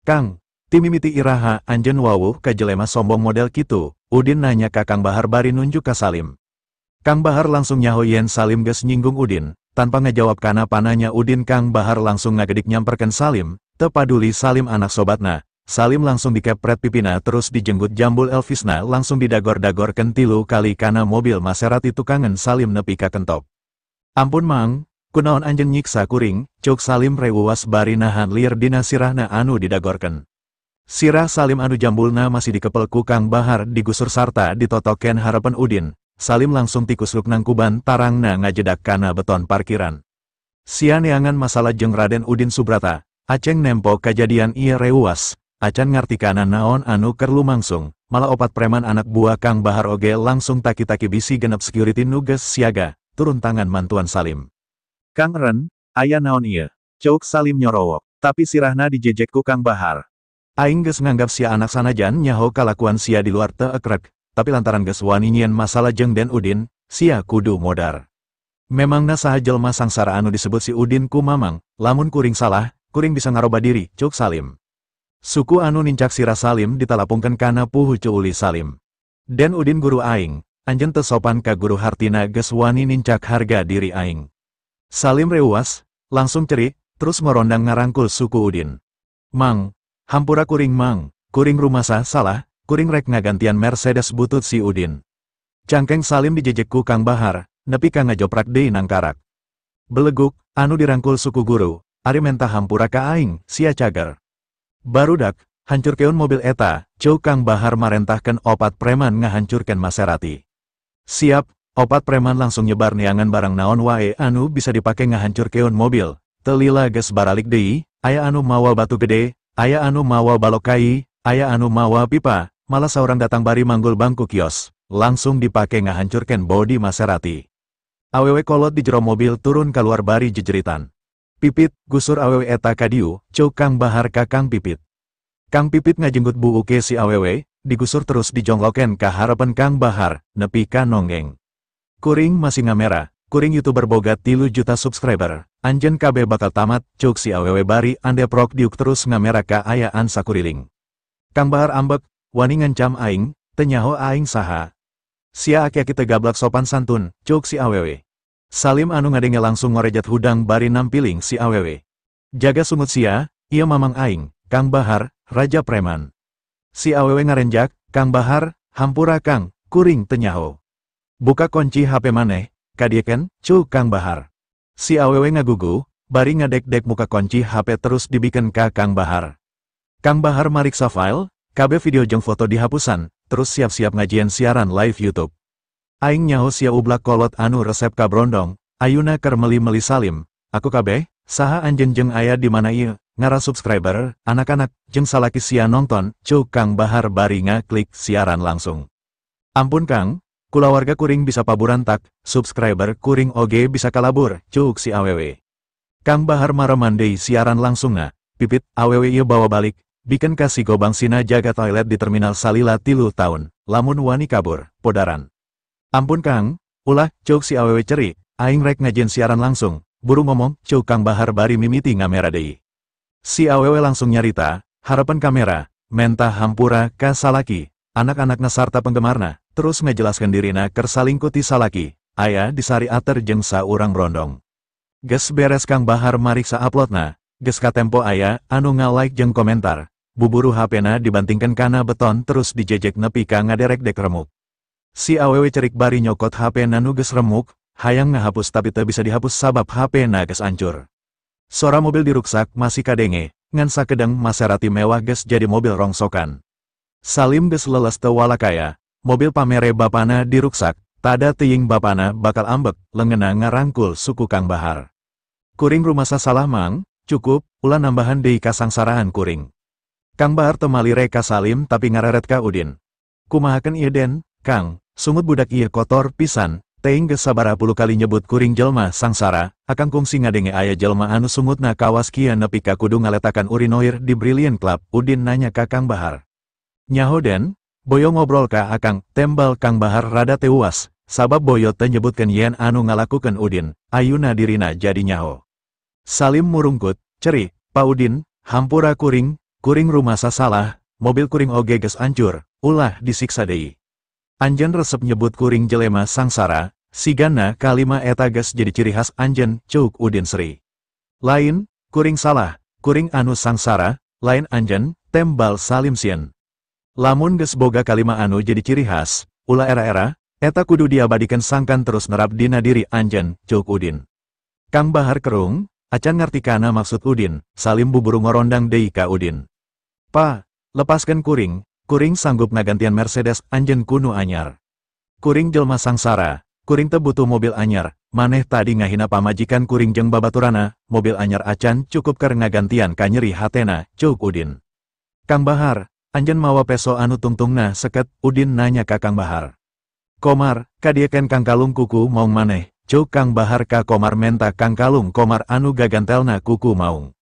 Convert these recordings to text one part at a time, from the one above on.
Kang, timimiti iraha anjen wawuh kajelema sombong model kitu, Udin nanya ka Kang Bahar bari nunjuk ka Salim. Kang Bahar langsung nyaho yen Salim geus nyinggung Udin, tanpa ngejawab kana pananya Udin Kang Bahar langsung ngagedik nyamperkeun Salim, teu paduli Salim anak sobatna. Salim langsung dikepret pipina terus dijenggut jambul Elvisna langsung didagor-dagorkeun 3 kali kana mobil Maserati tukangan Salim nepi ka kentop. Ampun mang, kunaon anjeun nyiksa kuring, cuk Salim reuwas bari nahan lieur dina sirahna anu didagorkeun. Sirah Salim anu jambulna masih dikepel ku Kang Bahar digusur sarta ditotoken harapan Udin. Salim langsung tikus nang kuban tarangna ngajedak kana beton parkiran. Sia neangan masalah jeung Raden Udin Subrata, aceng nempo kajadian ieu reuwas. Acan ngartikana naon anu keur lumangsung, malah opat preman anak buah Kang Bahar oge langsung taki-taki bisi genep security nu geus siaga, turun tangan mantuan Salim. Kang Ren, aya naon ieu? Ceuk Salim nyorowok, tapi sirahna dijejek ku Kang Bahar. Aing geus nganggap sia anak sanajan nyaho kalakuan sia di luar teu ekrek, tapi lantaran geus wani nyieun masalah jeung Den Udin, sia kudu modar. Memangna saha jelema sangsara anu disebut si Udin ku Mamang, lamun kuring salah, kuring bisa ngaroba diri, cuk Salim. Suku anu nincak sirah Salim ditalapungkeun kana puhu cuuli Salim. Den Udin guru aing, anjeun teu sopan ka guru hartina geus wani nincak harga diri aing. Salim reuwas, langsung cerik, terus ngorondang ngarangkul suku Udin. Mang, hampura kuring mang, kuring rumasa salah, kuring rek ngagantian Mercedes butut si Udin. Cangkeng Salim dijejek ku Kang Bahar, nepi ka ngajoprak deui nang karak. Beleguk, anu dirangkul suku guru, ari mentah hampura ka aing, sia cager. Barudak, hancurkeun mobil eta, ceuk Kang Bahar marentahkeun opat preman ngahancurkeun Maserati. Siap, opat preman langsung nyebar neangan barang naon wae anu bisa dipake ngahancurkeun mobil. Teu lila geus baralik deui, aya anu mawa batu gede, aya anu mawa balok kai, aya anu mawa pipa, malah saurang datang bari manggul bangku kios, langsung dipake ngahancurkeun bodi Maserati. Awewe kolot di jero mobil turun kaluar bari jejeritan. Pipit, gusur awewe eta ka diu, ceuk Kang Bahar ka Kang Pipit. Kang Pipit ngajenggut buuke si awewe, digusur terus dijongloken ka harapan Kang Bahar, nepi ka nonggeng. Kuring masih ngamera, kuring YouTuber boga 3 juta subscriber, anjeun kabeh bakal tamat, ceuk si awewe bari andeprok diuk terus ngamera ka ayaan sakuriling. Kang Bahar ambek, wani ngancam aing, teu nyaho aing saha. Sia aki-aki teu gablak sopan santun, ceuk si awewe. Salim anu ngadenge langsung ngorejat hudang bari nampiling si awewe. Jaga sungut sia, ieu mamang aing, Kang Bahar, raja preman. Si awewe ngarenjak, Kang Bahar, hampura Kang, kuring teu nyaho. Buka kunci HP maneh, kadieukeun, cuk Kang Bahar. Si awewe ngagugu, bari ngadek-dek muka kunci HP terus dibikeun ka Kang Bahar. Kang Bahar mariksa file, kabeh video jeung foto dihapusan, terus siap-siap ngajieun siaran live YouTube. Aing nyaho sia ublak kolot anu resep ka brondong, ayuna keur meli-meli Salim, aku kabeh, saha anjeun jeung aya di mana ieu, ngara subscriber, anak-anak, jeung salaki sia nonton, cuk Kang Bahar bari ngaklik siaran langsung. Ampun Kang, kulawarga kuring bisa paburantak, subscriber kuring oge bisa kalabur, cuk si awewe. Kang Bahar mareman deui siaran langsungna, Pipit, awewe ieu bawa balik, bikeun ka si gobangsina jaga toilet di terminal salila 3 taun, lamun wani kabur, podaran. Ampun Kang, ulah, cuk si awewe ceri, aing rek ngajieun siaran langsung, buru ngomong, cuk Kang Bahar bari mimiti ngamera deui. Si awewe langsung nyarita, harapan kamera, mentah hampura ka salaki, anak-anakna sarta penggemarna, terus ngajelaskeun dirina keur salingkuti salaki, aya di sari ater jeung saurang brondong. Geus beres Kang Bahar mariksa uploadna, geus katempo aya anu nga-like jeung komentar, buburu HP-na dibantingkeun kana beton terus dijejek nepi ka ngaderek-dek remuk. Si awewe cerik bari nyokot HP-na nu geus remuk, hayang ngahapus tapi teu bisa dihapus sabab HP-na geus ancur. Sora mobil diruksak masih kadenge, ngan sakedeng Maserati mewah geus jadi mobil rongsokan. Salim geus leles teu walakaya, mobil pamere bapana diruksak, tada teuing bapana bakal ambek, leungeunna ngarangkul suku Kang Bahar. Kuring rumasa salah mang, cukup, ulah nambahan deui kasangsaraan kuring. Kang Bahar teu malire ka Salim tapi ngareret ka Udin. Kumahakeun ieu Den, Kang? Sungut budak ieu kotor pisan, teuing geus sabaraha puluh kali nyebut kuring jelma sangsara, akang kungsi ngadenge aya jelma anu sungutna kawas kieu nepi ka kudu ngaletakan urinoir di Brilliant Club. Udin nanya ka Kang Bahar. Nyaho Den, boyo ngobrol ka akang, tembal Kang Bahar rada teuas, sabab boyo teu nyebutkeun yen anu ngalakukeun Udin, ayuna dirina jadi nyaho. Salim murungkut, ceri, Pa Udin, hampura kuring, kuring rumasa salah, mobil kuring oge geus ancur, ulah disiksa deui. Anjeun resep nyebut kuring jelema sangsara, sigana kalima eta geus jadi ciri khas anjeun, ceuk Udin Sri. Lain, kuring salah, kuring anu sangsara, lain anjeun, tembal Salim sieun. Lamun geus boga kalima anu jadi ciri khas, ulah era-era, eta kudu diabadikan sangkan terus nerap dina diri anjeun, ceuk Udin. Kang Bahar kerung, acan ngarti kana maksud Udin, Salim buburu ngorondang deui ka Udin. Pa, lepaskeun kuring, kuring sanggup ngagantian Mercedes anjeun kuno anyar. Kuring jelma sangsara, kuring teu butuh mobil anyar, maneh tadi ngahina pamajikan kuring jeung babaturana, mobil anyar acan cukup keur ngagantian ka nyeri hatena, ceuk Udin. Kang Bahar, anjeun mawa peso anu tungtungna seket, Udin nanya ka Kang Bahar. Komar, kadiekeun Kang Kalung kuku maung maneh, ceuk Kang Bahar ka Komar menta Kang Kalung Komar anu gagantelna kuku maung.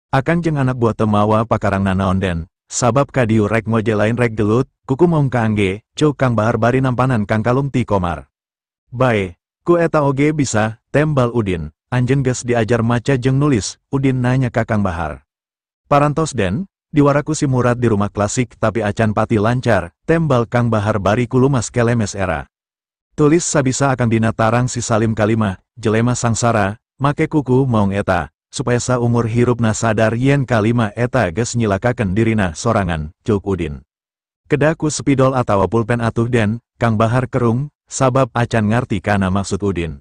Akan jeung anak buah teu mawa pakarangna naon den, sabab kadieu rek ngoje lain rek gelut, kuku maung kaangge, ceuk Kang Bahar bari nampanan Kang Kalung ti Komar. Bae, ku eta oge bisa, tembal Udin, anjeun geus diajar maca jeung nulis, Udin nanya ka Kang Bahar. Parantos den, diwaraku si Murad di rumah klasik tapi acan pati lancar, tembal Kang Bahar bari kulumas kelemes era. Tulis sabisa akan dina tarang si Salim kalimah, jelema sangsara, make kuku maung eta, supaya saumur hirupna sadar yen kalimah eta geus nyilakakeun dirina sorangan, ceuk Udin. Kedaku spidol atawa pulpen atuh den, Kang Bahar kerung, sabab acan ngarti kana maksud Udin.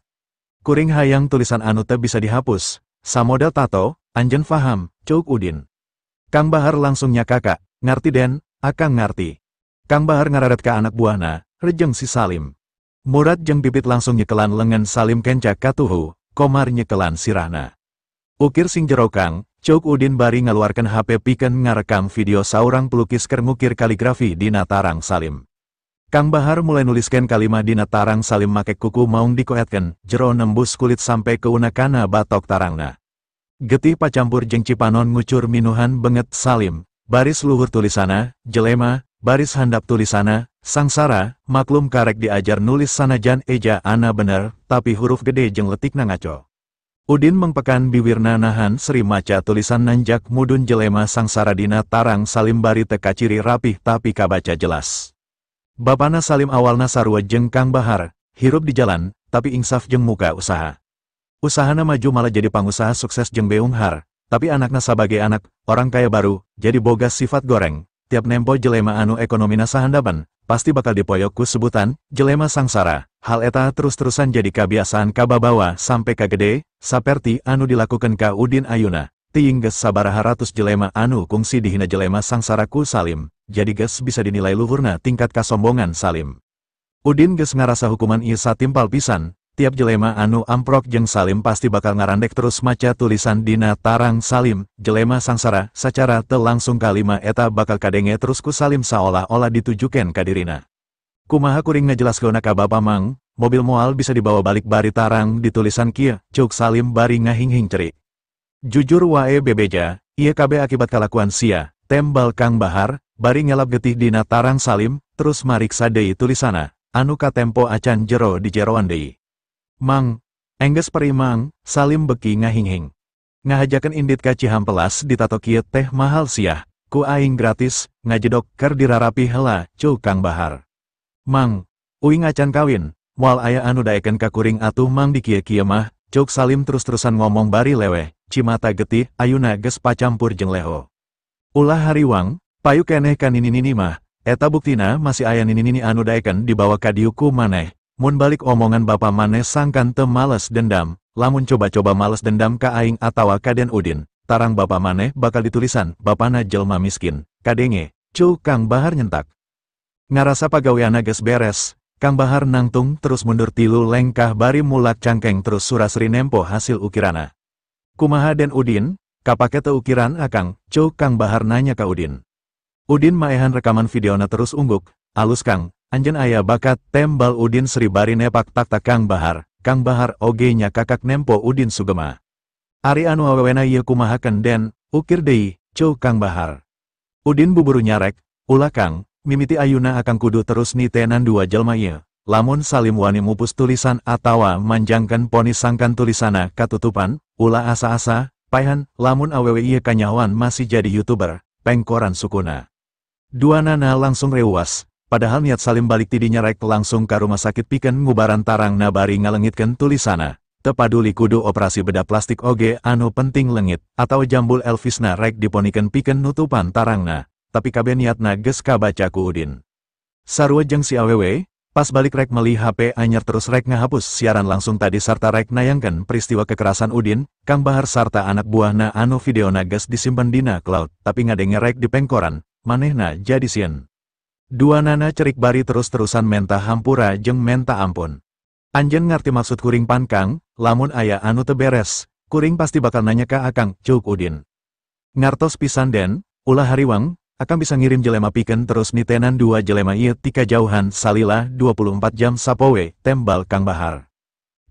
Kuring hayang tulisan anu teu bisa dihapus, samodel tato, anjeun faham, ceuk Udin. Kang Bahar langsung nyakaka, ngarti den, akang ngarti. Kang Bahar ngararet ka anak buahna, rejeng si Salim. Murad jeung Pipit langsung nyekelan lengan Salim kencak katuhu, Komar nyekelan sirahna. Ukir sing jero Kang, ceuk Udin bari ngaluarkeun HP pikeun ngarekam video saurang pelukis keur ngukir kaligrafi dina tarang Salim. Kang Bahar mulai nuliskeun kalimah dina tarang Salim make kuku maung dikoetkeun, jero nembus kulit sampai ke unakana batok tarangna. Getih pacampur jeung cipanon ngucur minuhan benget Salim, baris luhur tulisana, jelema, baris handap tulisana, sangsara, maklum karek diajar nulis sanajan eja ana bener, tapi huruf gede jeung letikna ngaco. Udin mengpekan biwirna nahan seri maca tulisan nanjak mudun jelema sangsara dina tarang Salim bari teka ciri rapih tapi kabaca jelas. Bapana Salim awalna sarua jeung Kang Bahar, hirup di jalan, tapi insaf jeung muka usaha. Usahana maju malah jadi pangusaha sukses jeung beunghar, tapi anakna sebagai anak, orang kaya baru, jadi bogas sifat goreng, tiap nempo jelema anu ekonomina sahandapan, pasti bakal dipoyok ku sebutan, jelema sangsara, hal eta terus-terusan jadi kebiasaan kababawa sampai ka gede, saperti anu dilakukan ka Udin Ayuna, tiing geus sabaraha ratus jelema anu kungsi dihina jelema sangsara ku Salim, jadi geus bisa dinilai luhurna tingkat kasombongan Salim. Udin geus ngarasa hukuman ieu satimpal pisan. Tiap jelema anu amprok jeung Salim pasti bakal ngarandek terus maca tulisan dina tarang Salim, jelema sangsara, sacara teu langsung kalimah eta bakal kadenge terus ku Salim saolah-olah ditujukeun ka dirina. Kumaha kuring ngajelaskeunna ka Bapa Mang, mobil moal bisa dibawa balik bari tarang di tulisan kieu, ceuk Salim bari ngahinghing cerik. Jujur wae bebeja, ieu kabeh akibat kalakuan sia, tembal Kang Bahar, bari ngelap getih dina tarang Salim, terus mariksa deui tulisana, anu katempo acan jero di jeroan deui. Mang, engges peri Mang, Salim beki ngahinghing. Ngahajakeun indit ka Cihampelas ditato kieu teh mahal siah, ku aing gratis, ngajedok keur dirarapi heula, ceuk Kang Bahar. Mang, uing acan kawin, moal aya anu daekeun ka kuring atuh Mang di kieu-kieu mah, ceuk Salim terus-terusan ngomong bari leweh, cimata getih, ayuna geus pacampur jeung leho. Ulah hariwang, payu keneh ka nini-nini mah, eta buktina masih aya nini-nini anu daekeun dibawa ka dieu ku maneh. Mun balik omongan Bapa maneh sangkan teu males dendam, lamun coba-coba males dendam ka aing atawa ka Den Udin, tarang Bapa maneh bakal ditulisan, bapana jelma miskin, kadenge, ceuk Kang Bahar nyentak. Ngarasa pagaweana geus beres, Kang Bahar nangtung terus mundur tilu lengkah bari mulak cangkeng terus surasri nempo hasil ukirana. Kumaha Den Udin, kapake teu ukiran akang, ceuk Kang Bahar nanya ka Udin. Udin maehan rekaman videona terus ungguk, alus Kang. Anjeun aya bakat, tembal Udin Sri bari nepak tak-tak Kang Bahar, Kang Bahar oge nya kakak nempo Udin sugema. Ari anu awewena ieu kumahakeun Den, ukir deui, ceuk Kang Bahar. Udin buburu nyarek, ulah Kang, mimiti ayeuna akang kudu terus nitenan dua jelma ieu. Lamun Salim wani mupus tulisan atawa manjangkeun ponis sangkan tulisana katutupan, ulah asa-asa, paehan, lamun awewe ieu kanyahoan masih jadi YouTuber, pengkoran sukuna. Dua nana langsung reuas, padahal niat Salim balik tidinya rek langsung ke rumah sakit pikeun ngubaran tarang nabari ngalengitkeun tulisana. Tepaduli kudu operasi bedah plastik oge anu penting lengit, atau jambul Elvisna rek diponikeun pikeun nutupan tarangna, tapi kabeh niatna geus kabaca ku Udin. Sarua jeung si awewe, pas balik rek meli HP anyar terus rek ngahapus siaran langsung tadi sarta rek nayangkeun peristiwa kekerasan Udin, Kang Bahar sarta anak buahna anu videona geus disimpen dina cloud, tapi ngadenge rek di pengkoran, manehna jadi sieun. Dua nana cerik bari terus-terusan menta hampura jeung menta ampun. Anjeun ngarti maksud kuring pan Kang, lamun aya anu teu beres, kuring pasti bakal nanya ka Akang, ceuk Udin. Ngartos pisan den, ulah hariwang, Akang bisa ngirim jelema pikeun terus nitenan dua jelema ieu ti kajauhan salila 24 jam sapoe, tembal Kang Bahar.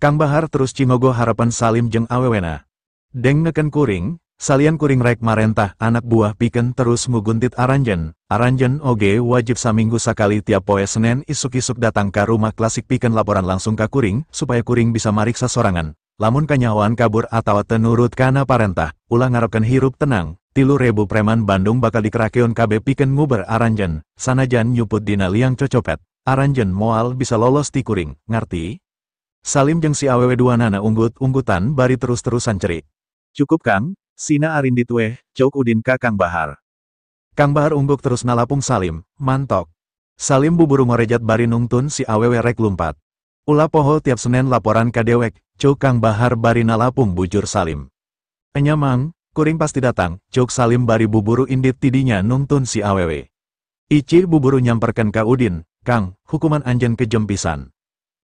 Kang Bahar terus cingogo harapan Salim jeung awewena. Dengekeun kuring, salian kuring rek marentah anak buah pikeun terus nguguntit aranjeun. Aranjeun oge wajib saminggu sakali tiap poe Senen isuk-isuk datang ka rumah klasik pikeun laporan langsung ka kuring, supaya kuring bisa mariksa sorangan. Lamun kanyahoan kabur atawa teu nurut kana parentah, ulah ngarepkeun hirup tenang. 3.000 preman Bandung bakal dikerakeun kabeh pikeun nguber aranjeun, sanajan nyuput dina liang cocopet. Aranjeun moal bisa lolos ti kuring, ngarti? Salim jeung si awewe duanana unggut-unggutan bari terus-terusan cerik. Cukup Kang, sina arindit weh, ceuk Udin ka Kang Bahar. Kang Bahar ungguk terus nalapung Salim, mantok. Salim buburu ngorejat bari nungtun si awewe rek lumpat. Ulah poho tiap Senen laporan ka dewek, ceuk Kang Bahar bari nalapung bujur Salim. Enya mang, kuring pasti datang, ceuk Salim bari buburu indit tidinya nungtun si awewe. Ici buburu nyamperkeun ka Udin, Kang, hukuman anjeun kejem pisan.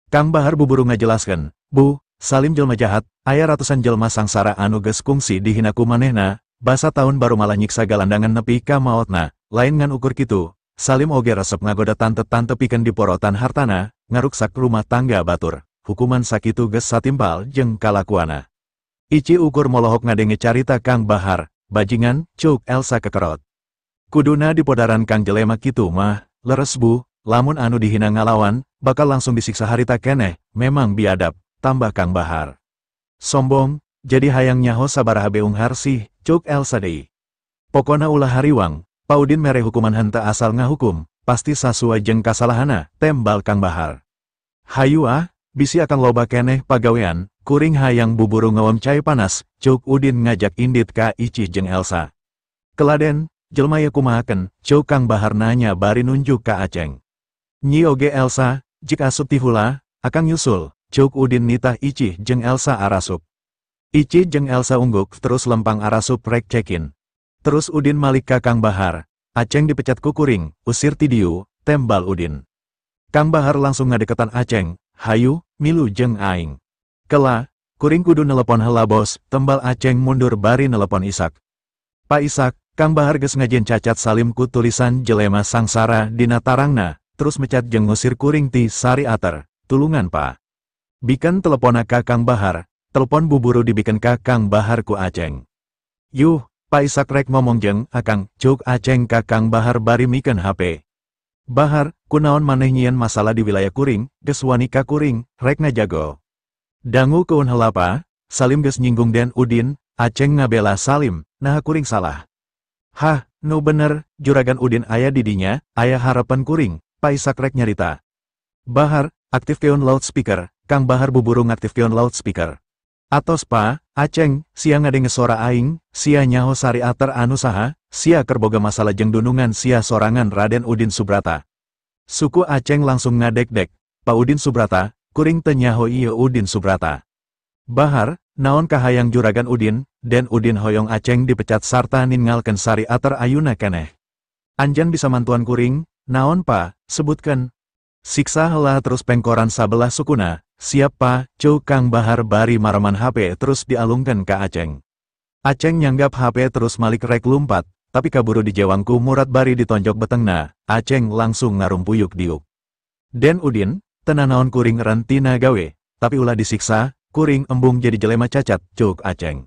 Kang Bahar buburu ngajelaskeun, Bu, Salim jelma jahat, aya ratusan jelma sangsara anu geus kungsi dihina ku manehna, basa taun baru malah nyiksa galandangan nepi ka maotna, lain ngan ukur kitu. Salim oge resep ngagoda tante-tante pikeun diporotan hartana, ngaruksak rumah tangga batur. Hukuman sakitu geus satimpal jeung kalakuana. Ici ukur molohok ngadenge carita Kang Bahar, bajingan, ceuk Elsa kekerot. Kuduna dipodaran Kang jelema kitu mah, leres Bu, lamun anu dihina ngalawan, bakal langsung disiksa harita keneh, memang biadab, tambah Kang Bahar. Sombong, jadi hayang nyaho sabaraha beunghar sih, ceuk Elsa deui. Pokona ulah hariwang, Pa Udin mere hukuman henteu asal ngahukum, pasti sasua jeung kasalahana, tembal Kang Bahar. Hayu ah, bisi akan loba keneh pagawean, kuring hayang buburu ngawam cai panas, ceuk Udin ngajak indit ka Ici jeung Elsa. Keladen, jelma ye kumahakeun, ceuk Kang Bahar nanya bari nunjuk ka Aceng. Nyi oge Elsa, jik asup ti heula, akang nyusul, ceuk Udin nitah Ici jeung Elsa arasup. Ici jeung Elsa ungguk terus lempang arasup rek cekin. Terus Udin malik ka Kang Bahar, Aceng dipecat ku kuring, usir ti dieu, tembal Udin. Kang Bahar langsung ngadeketan Aceng, hayu, milu jeung aing. Kela, kuring kudu nelepon heula bos, tembal Aceng mundur bari nelepon Isak. Pa Isak, Kang Bahar geus ngajieun cacat Salim ku tulisan jelema sangsara dina tarangna, terus mecat jeung ngusir kuring ti Sari Ater, tulungan Pa. Bikeun telepona ka Kang Bahar, telepon buburu dibikeun ka Kang Bahar ku Aceng. Yuh, Pa Isak rek ngomong jeung Akang, ceuk Aceng ka Kang Bahar bari mikeun HP. Bahar, kunaon maneh nyieun masalah di wilayah kuring, geus wani ka kuring, rek ngajago. Dangu keun heula Pa, Salim geus nyinggung Den Udin, Aceng ngabela Salim, nah kuring salah. Hah, nu bener, juragan Udin aya di dinya, aya harapan kuring, Pa Isak rek nyarita. Bahar, aktifkeun loudspeaker, Kang Bahar buburu ngaktifkeun loudspeaker. Atos Pa, Aceng, sia ngadenge sora aing, sia nyaho Sari Ater anu saha, sia keur boga masalah jeung dunungan sia sorangan Raden Udin Subrata. Suku Aceng langsung ngadek-dek, Pa Udin Subrata, kuring teu nyaho ieu Udin Subrata. Bahar, naon kahayang juragan Udin, Den Udin hoyong Aceng dipecat sarta ninggalkeun Sari Ater ayuna keneh. Anjeun bisa mantuan kuring, naon Pa, sebutkeun. Siksa heula terus pengkoran sabelah sukuna, siap Pa, ceuk Kang Bahar bari mareman HP terus dialungkeun ka Aceng. Aceng nyanggap HP terus malik rek lumpat, tapi kaburu dijewangku Murad bari ditonjok betengna, Aceng langsung ngarumpuyuk diuk. Den Udin, tenan naon kuring rentina gawe, tapi ulah disiksa, kuring embung jadi jelema cacat, ceuk Aceng.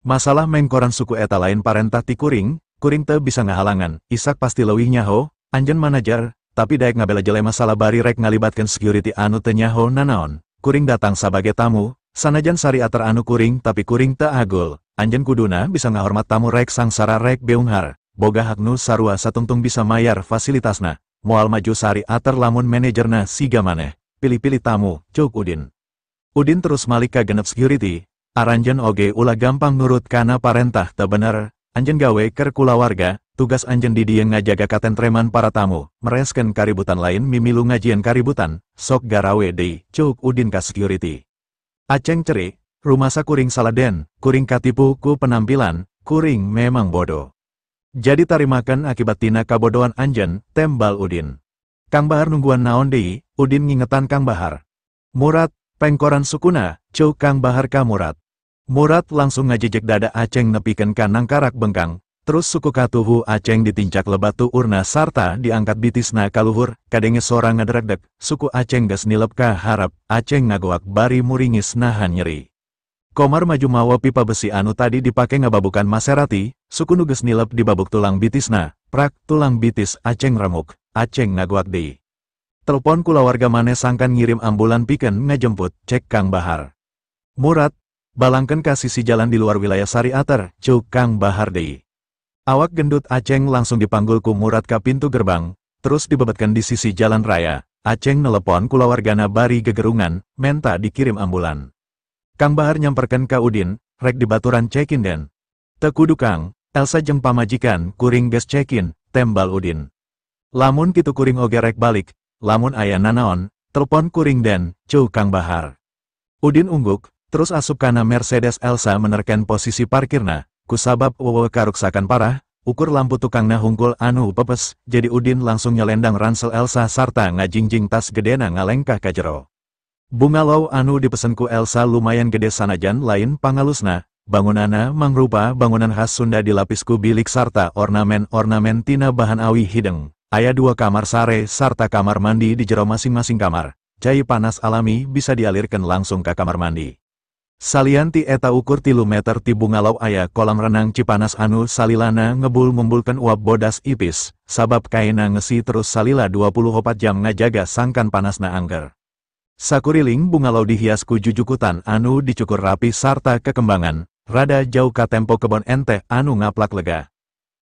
Masalah mengkoran suku eta lain parentah ti kuring teu bisa ngahalangan, Isak pasti leuwih nyaho, anjeun manajer, tapi daek ngabela jelema salabari rek ngalibatkeun security anu teu nyaho nanaon. Kuring datang sebagai tamu, sanajan Sari Ater anu kuring tapi kuring teu agul, anjeun kuduna bisa ngahormat tamu rek sangsara rek beunghar, boga haknu sarua satungtung bisa mayar fasilitasna, moal maju sari ater lamun manajerna siga maneh, pilih-pilih tamu, ceuk Udin. Udin terus malik ka genep security, aranjen oge ulah gampang nurut kana parentah teu bener, anjen gawe ker kulawarga, tugas anjen di dieu ngajaga katentreman para tamu, mereskeun kaributan lain mimilu ngajian kaributan, sok garawe deui, ceuk Udin ka security. Aceng cerik, rumasa kuring saladen, kuring katipu ku penampilan, kuring memang bodoh. Jadi tarimakan akibat tina kabodohan anjen, tembal Udin. Kang Bahar nungguan naon deui, Udin ngingetan Kang Bahar. Murad, pengkoran sukuna, ceuk Kang Bahar ka Murad. Murad langsung ngajejek dada Aceng nepikeun ka nangkarak bengkang, terus suku katuhu Aceng ditincak lebatu urna sarta diangkat bitisna kaluhur, kadenge sora ngaderegdeg, suku Aceng geus nilep ka harap, Aceng ngagoak bari muringis nahan nyeri. Komar maju mawa pipa besi anu tadi dipake ngababukan Maserati, suku nu geus nilep di babuk tulang bitisna, prak tulang bitis Aceng remuk, Aceng ngagoak deui. Telepon kulawarga maneh sangkan ngirim ambulan pikeun ngajemput, cek Kang Bahar. Murad, balangkeun ka sisi jalan di luar wilayah Sari Ater, ceuk Kang Bahar deui. Awak gendut Aceng langsung dipanggul ku Murad ka pintu gerbang, terus dibebetkeun di sisi jalan raya. Aceng nelepon kulawargana bari gegerungan, menta dikirim ambulan. Kang Bahar nyamperkeun ka Udin, rek dibaturan cekin den. Teu kudu Kang, Elsa jeung pamajikan kuring geus cekin, tembal Udin. Lamun kitu kuring oge rek balik, lamun aya nanaon, telepon kuring den, ceuk Kang Bahar. Udin ungguk, terus asup kana Mercedes Elsa menerken posisi parkirna, kusabab wewe karuksakan parah, ukur lampu tukangna hungkul anu pepes, jadi Udin langsung nyelendang ransel Elsa sarta ngajingjing tas gedena ngalengkah ka jero. Bungalow anu dipesen ku Elsa lumayan gede sanajan lain pangalusna, bangunana mangrupa bangunan khas Sunda dilapis ku bilik sarta ornamen-ornamen tina bahan awi hideng. Aya 2 kamar sare sarta kamar mandi di jero masing-masing kamar. Cai panas alami bisa dialirkan langsung ke kamar mandi. Salian ti eta ukur 3 meter ti bungalow aya kolam renang cipanas anu salilana ngebul-mumbulkeun uap bodas ipis, sabab kaina ngesi terus salila 24 jam ngajaga sangkan panasna angger. Sakuriling bungalow dihias ku jujukutan anu dicukur rapi sarta kekembangan, rada jauh ka tempo kebon enteh anu ngaplak lega.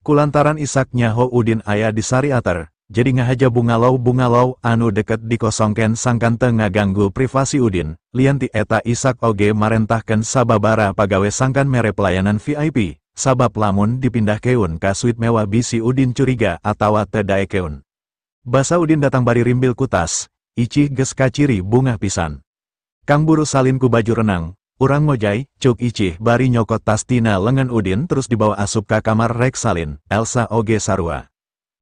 Kulantaran Isak nyaho Udin aya di Sari Ater, jadi ngahaja bungalow anu deket dikosongken sangkan teu ngaganggu privasi Udin, lian ti eta Isak oge marentahkeun sababara pagawe sangkan mere pelayanan VIP, sabab lamun dipindahkeun ka suite mewah bisi Udin curiga atawa teu daekeun. Basa Udin datang bari rimbil kutas, icih geus kaciri bungah pisan. Kang buru salin ku baju renang, urang ngojay, ceuk icih bari nyokot tas tina lengan Udin terus dibawa asup ka kamar rek salin, Elsa oge sarua.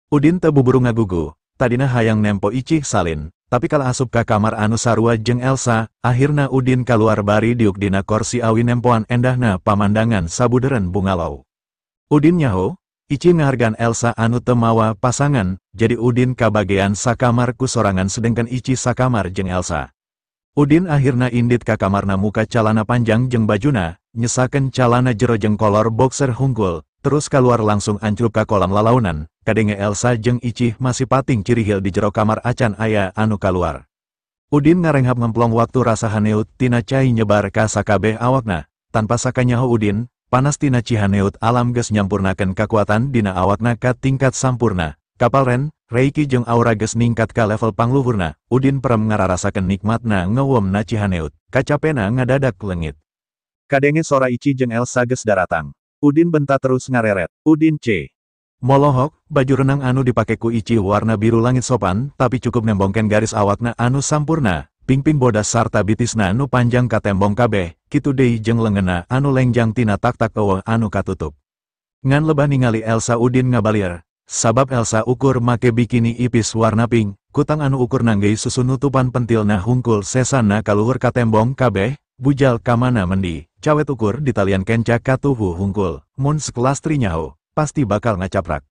Udin teu buburu ngagugu, tadina hayang nempo icih salin, tapi kala asup ka kamar anu sarua jeung Elsa, akhirna Udin kaluar bari diuk dina kursi awi nempoan endahna pamandangan sabuderen bungalow. Udin nyaho, icih ngahargaan Elsa anu teu mawa pasangan, jadi Udin kabagean sakamar ku sorangan sedengkeun icih sakamar jeung Elsa. Udin akhirna indit ka kamarna muka calana panjang jeung bajuna, nyesakeun calana jero jeung kolor boxer hungkul, terus kaluar langsung anclup ka kolam lalaunan, kadenge Elsa jeung icih masih pating cirihil di jero kamar acan aya anu kaluar. Udin ngarenghap ngemplong waktu rasa haneut tina cai nyebar ka sakabeh awakna, tanpa sakanyaho Udin, panas tina cihaneut alam geus nyampurnakeun kakuatan dina awakna ka tingkat sampurna. Kapal ren, reiki jeung aura geus ningkat ka level pangluhurna, Udin perem ngararasakeun nikmatna ngeuwemna cihaneut, kacapena ngadadak leungit. Kadenge sora icih jeung Elsa geus daratang. Udin bentar terus ngareret, Udin C. Molohok, baju renang anu dipake ku icih warna biru langit sopan, tapi cukup nembongkeun garis awakna anu sampurna, pingping bodas sarta bitisna anu panjang ka tembong kabeh, kitu deui jeung leungeunna anu lengjang tina tak-tak eueuh anu katutup. Ngan lebah ningali Elsa Udin ngabalieur. Sabab Elsa ukur make bikini ipis warna pink, kutang anu ukur nanggei susu nutupan pentilna hungkul sesana kaluhur ka tembong kabeh, bujal kamana mendi, cawet ukur di talian kenca katuhu hungkul, mun sekelas trinyaho, pasti bakal ngacaprak.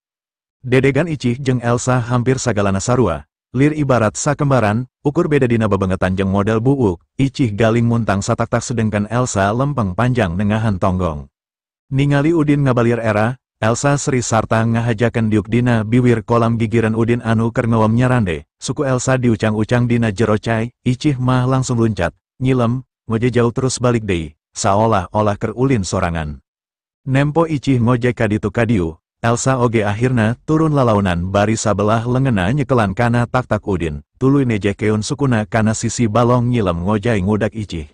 Dedegan icih jeung Elsa hampir sagalana sarua, lir ibarat sakembaran, ukur beda dina babangetan jeung model buuk, icih galing muntang satak-tak sedengkan Elsa lempeng panjang nengahan tonggong. Ningali Udin ngabalieur era, Elsa seri sarta ngahajakeun diuk dina biwir kolam gigiran Udin anu keur ngeuwem nyarande, suku Elsa diucang-ucang dina jero cai, icih mah langsung luncat, nyilem, ngoje jauh terus balik deui, saolah-olah keur ulin sorangan. Nempo icih ngojek kaditu kadiu, Elsa oge akhirna turun lalaunan bari sabelah lengena nyekelan kana tak-tak Udin, tuluy nejekeun sukuna kana sisi balong nyilem ngojay ngudak Icih.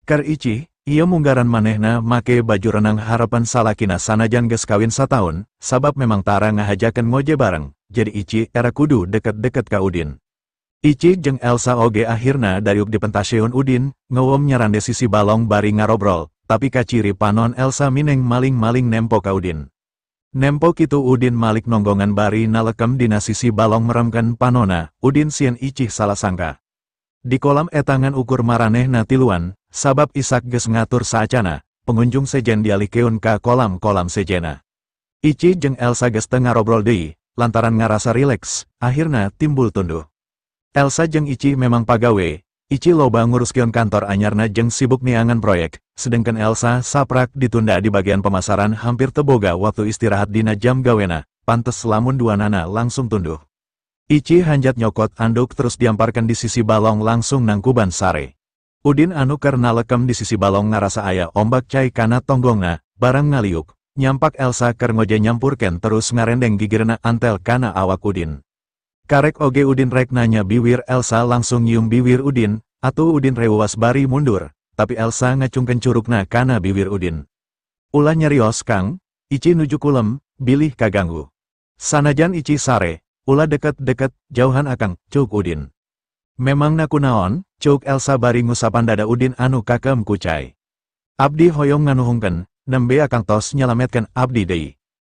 Ker Icih, ieu munggaran manehna make baju renang harapan salakina sanajan geus kawin sataun, sabab memang tara ngahajakeun ngoje bareng, jadi Icih era kudu deket-deket ka Udin. Icih jeung Elsa oge akhirna dariuk di pentaseun Udin, ngeueum nyarande sisi balong bari ngarobrol, tapi kaciri panon Elsa mineng maling-maling nempo ka Udin. Nempo kitu Udin malik nonggongan bari nalekem dina sisi balong meremkeun panona, Udin sieun Icih salah sangka. Di kolam etangan ukur maranehna tiluan, sabab Isak geus ngatur saacana, pengunjung sejen dialikeun ka kolam-kolam sejena. Icih jeung Elsa geus teu ngarobrol deui, lantaran ngarasa rileks, akhirna timbul tunduh. Elsa jeung Icih memang pagawe, Icih loba nguruskeun kantor anyarna jeung sibuk niangan proyek, sedangkan Elsa saprak ditunda di bagian pemasaran hampir teboga waktu istirahat dina jam gawena, pantes lamun duanana langsung tunduh. Icih hanjat nyokot anduk terus diamparkan di sisi balong langsung nangkuban sare. Udin anu keur nalekem di sisi balong ngarasa aya ombak cai kana tonggongna, barang ngaliuk, nyampak Elsa keur ngoje nyampurken terus ngarendeng gigirna antel kana awak Udin. Karek oge Udin rek nanya biwir Elsa langsung nyium biwir Udin, atuh Udin reuwas bari mundur, tapi Elsa ngacungkeun curugna kana biwir Udin. Ulah nyarios Kang, Icih nuju kulem, bilih kaganggu. Sanajan Icih sare, ulah deket-deket, jauhan akang, cuk Udin. Memang nakunaon, cuk Elsa bari ngusapan dada Udin anu kakem kucai. Abdi hoyong nganuhungkeun, nembe akang tos nyalametkeun abdi deui.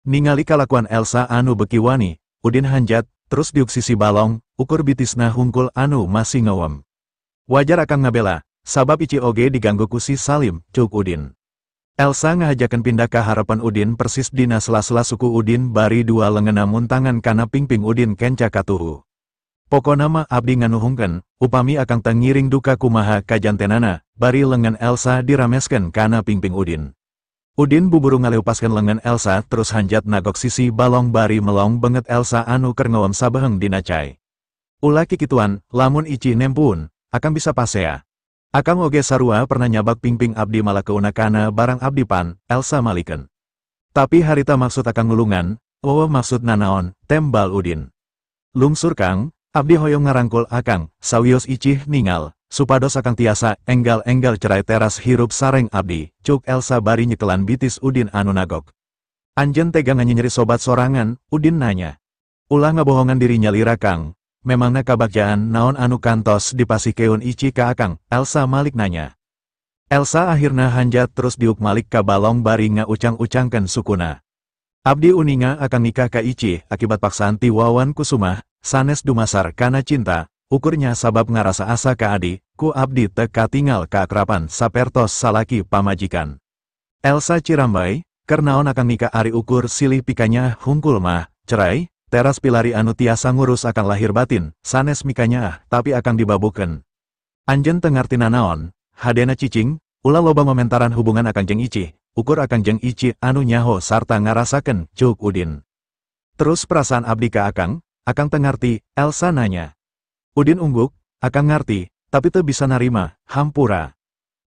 Ningali kalakuan Elsa anu beki wani, Udin hanjat, terus diuk sisi balong, ukur bitisna hungkul anu masih ngewem. Wajar akang ngabela, sabab Icih oge diganggu ku si Salim, cuk Udin. Elsa ngahajakeun pindah ka harapan Udin persis dina sela-sela suku Udin bari dua leungena muntangan kana pingping Udin kenca katuhu. Pokona mah abdi nganuhungkeun, upami akang teu ngiring duka kumaha kajantenana, bari leungeun Elsa dirameskeun kana pingping Udin. Udin buburu ngaleupaskeun leungeun Elsa terus hanjat nagok sisi balong bari melong banget Elsa anu keur ngeuem sabeheng dina cai. Ulah kikituan, lamun Icih nempuun, akang bisa pasea. Akang oge sarua pernah nyabak pingping abdi malakeuna kana barang abdi pan, Elsa malikeun. Tapi harita maksud akang ngulungan, maksud nanaon, tembal Udin. Lungsur Kang, abdi hoyong ngarangkul akang, sawios Icih ningal, supados akang tiasa enggal-enggal cerai teras hirup sareng abdi, cuk Elsa bari nyekelan bitis Udin anu nagok. Anjeun tega nganyeri sobat sorangan, Udin nanya. Ulah ngabohongan dirinya lira Kang, memangna kabagjaan naon anu kantos dipasikeun Icih ka akang, Elsa malik nanya. Elsa akhirna hanjat terus diuk malik ka balong bari ngaucang-ucangkeun sukuna. Abdi uninga akang nikah ka Icih akibat paksaan ti Wawan Kusumah, sanes dumasar kana cinta, ukurnya sabab ngarasa asa ka adi, ku abdi teu katingal kaakraban sapertos salaki pamajikan. Elsa cirambai, keur naon akang nikah ari ukur silih pikanya hungkul mah, cerai, teras pilari anu tiasa ngurus akang lahir batin, sanes mikanya tapi akang dibabukeun. Anjeun teu ngarti nanaon, hadena cicing, ulah loba momentaran hubungan akang jeung Icih, ukur akang jeung Icih anu nyaho sarta ngarasakeun, cuk Udin. Terus perasaan abdi ka akang teu ngarti, Elsa nanya. Udin ungguk, akang ngarti, tapi teu bisa narima, hampura.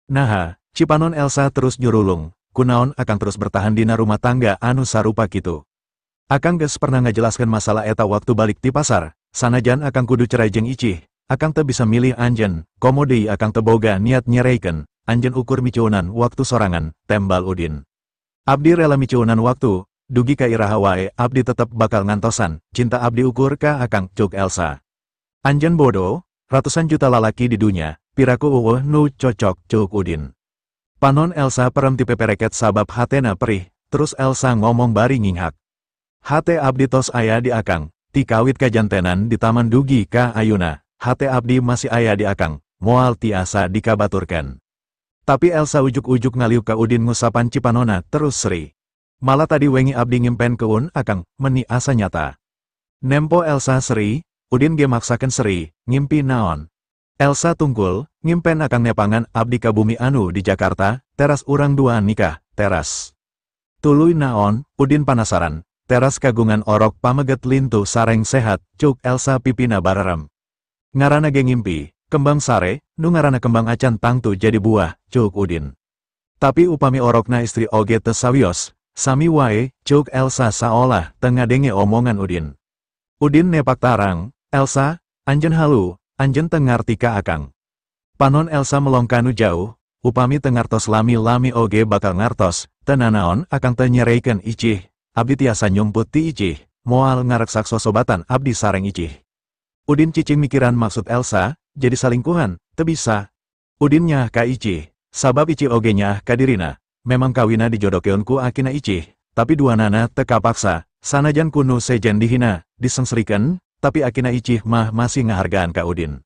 Naha, cipanon Elsa terus nyurulung, kunaon akang terus bertahan dina rumah tangga anu sarupa kitu. Akang geus pernah ngajelaskeun masalah eta waktu balik ti pasar, sanajan akang kudu cerai jeung Icih, akang teu bisa milih anjeun, komo deui akang teu boga niat nyereikeun, anjeun ukur micuunan waktu sorangan, tembal Udin. Abdi rela micuunan waktu, dugi ka iraha wae abdi tetep bakal ngantosan, cinta abdi ukur ka akang, cuk Elsa. Anjeun bodoh, ratusan juta lalaki di dunya, piraku eueuh nu cocok, cuk Udin. Panon Elsa perem ti pepereket sabab hatena perih, terus Elsa ngomong bari nginghak. Hate abdi tos aya di akang, ti kawit kajantenan di taman dugi ka ayuna, hate abdi masih aya di akang, moal tiasa dikabaturkan. Tapi Elsa ujuk-ujuk ngaliuk ka Udin ngusapan cipanona terus seri. Malah tadi wengi abdi ngimpen keun akang, meni asa nyata. Nempo Elsa seri, Udin ge maksakeun seri, ngimpi naon. Elsa tungkul, ngimpen akang nepangan abdi ka bumi anu di Jakarta, teras urang dua nikah, teras. Tuluy naon, Udin panasaran. Teras kagungan orok pameget lintu sareng sehat, cuk Elsa pipina bararem. Ngarana ge ngimpi, kembang sare, nu ngarana kembang acan tangtu jadi buah, cuk Udin. Tapi upami orokna istri oge teu sawios, Sami wae, cuk Elsa seolah tengah denge omongan Udin. Udin nepak tarang, Elsa, anjen halu, anjen tengarti ka akang. Panon Elsa melongkanu jauh, upami tengartos lami-lami oge bakal ngartos, tenanaon akang tenyereiken icih, abdi tiasa nyumput ti icih, moal ngareksak sosobatan abdi sareng icih. Udin cicing mikiran maksud Elsa, jadi salingkuhan, teu bisa. Udin nyah ka icih, sabab icih oge nyah ka dirina, memang kawina dijodokeun ku akina icih, tapi duanana teu kapaksa, sanajan kuno sejen dihina, disengsriken, tapi akina icih mah masih ngahargaan ka Udin.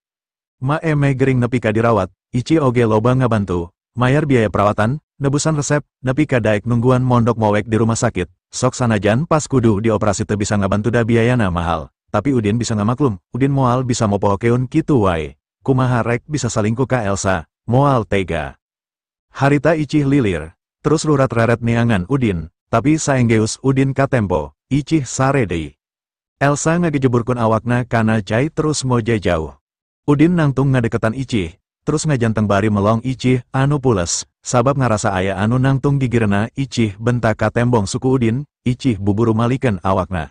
Ma eme gering nepi ka dirawat, icih oge loba ngabantu, mayar biaya perawatan, nebusan resep, nepi ka daek nungguan mondok mowek di rumah sakit, sok sanajan pas kudu dioperasi teu bisa ngabantu da biayana mahal. Tapi Udin bisa ngamaklum, Udin moal bisa mopohokeun kitu wae. Kumaha rek bisa salingkuh ka Elsa, moal tega. Harita icih lilir, terus rurat reret neangan Udin, tapi saenggeus Udin katempo, icih sare deui. Elsa ngagejeburkeun awakna kana cai terus ngojay jauh. Udin nangtung ngadeketan icih, terus ngajanteng bari melong icih anu pules, sabab ngarasa aya anu nangtung gigirna icih bentak ka tembong suku Udin, icih buburu malikeun awakna.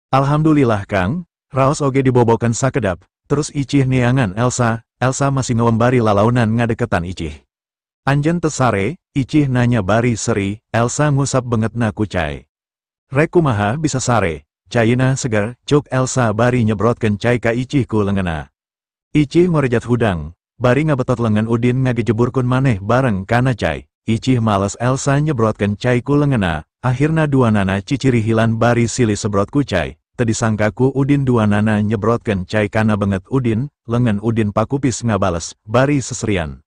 Alhamdulillah Kang, raos oge dibobokan sakedap, terus icih neangan Elsa, Elsa masih ngewembari lalaunan ngadeketan icih. Anjen tesare, icih nanya bari seri, Elsa ngusap bengetna ku cai. Rek kumaha bisa sare, caina segar, cuk Elsa bari nyebrotkeun cai ka icih ku lengena. Icih ngorejat hudang, bari ngabetot lengan Udin ngagejeburkeun maneh bareng kana cai. Icih males Elsa nyebrotkeun cai ku lengena, akhirna duanana ciciri hilan bari silih sebrot ku cai. Teu disangka ku Udin duanana nyebrotkeun cai kana benget Udin, lengan Udin pakupis ngabales, bari seserian.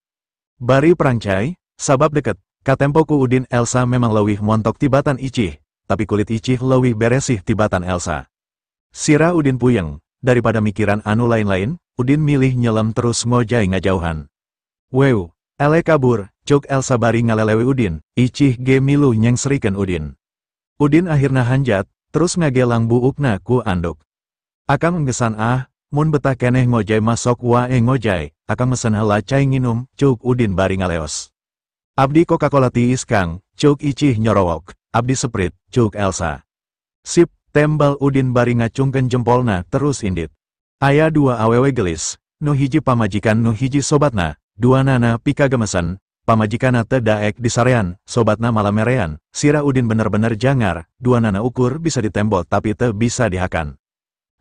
Bari perang cai, sabab deket, katempo ku Udin Elsa memang leuwih montok tibatan icih, tapi kulit icih leuwih beresih tibatan Elsa. Sira Udin puyeng, daripada mikiran anu lain-lain, Udin milih nyelam terus ngojay ngajauhan. Weu, ele kabur, cuk Elsa bari ngalelewe Udin, icih ge milu nyengsrikeun Udin. Udin akhirna hanjat, terus ngagelang buukna ku anduk. Akang nggesan mun betah keneh ngojay masok wae ngojay, akang mesen heula cai nginum, cuk Udin bari ngaleos. Abdi Coca-Cola tiis Kang, cuk icih nyorowok, abdi Sprite, cuk Elsa. Sip, tembal Udin bari ngacungkeun jempolna terus indit. Aya dua awewe gelis, nu hiji pamajikan nu hiji sobatna, duanana pika gemesan. Pamajikana teu daek disarean, sobatna malah merean, sira Udin bener-bener jangar, duanana ukur bisa ditembol tapi teu bisa dihakan.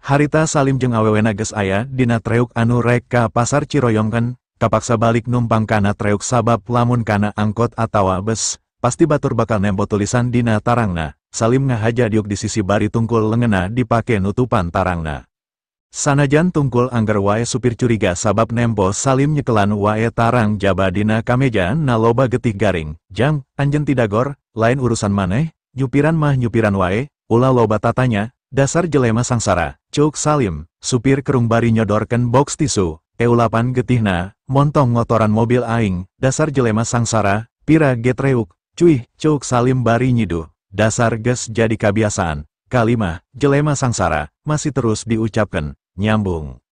Harita Salim jeung awewena geus aya dina treuk anu rek ka pasar Ciroyongkeun, kapaksa balik numpang kana treuk sabab lamun kana angkot atawa bus, pasti batur bakal nempo tulisan dina tarangna. Salim ngahaja diuk di sisi bari tungkul lengena dipake nutupan tarangna. Sanajan tungkul angger wae supir curiga sabab nempo Salim nyekelan wae tarang jaba dina kameja na loba getih garing, jang, anjen tidagor, lain urusan maneh, nyupiran mah nyupiran wae, ulah loba tatanya, dasar jelema sangsara, cuk Salim, supir kerung bari nyodorken box tisu, ulapan getihna, montong ngotoran mobil aing, dasar jelema sangsara, pira getreuk, cuih, cuk Salim bari nyiduh, dasar geus jadi kabiasaan, kalimah, jelema sangsara, masih terus diucapkan. Nyambung.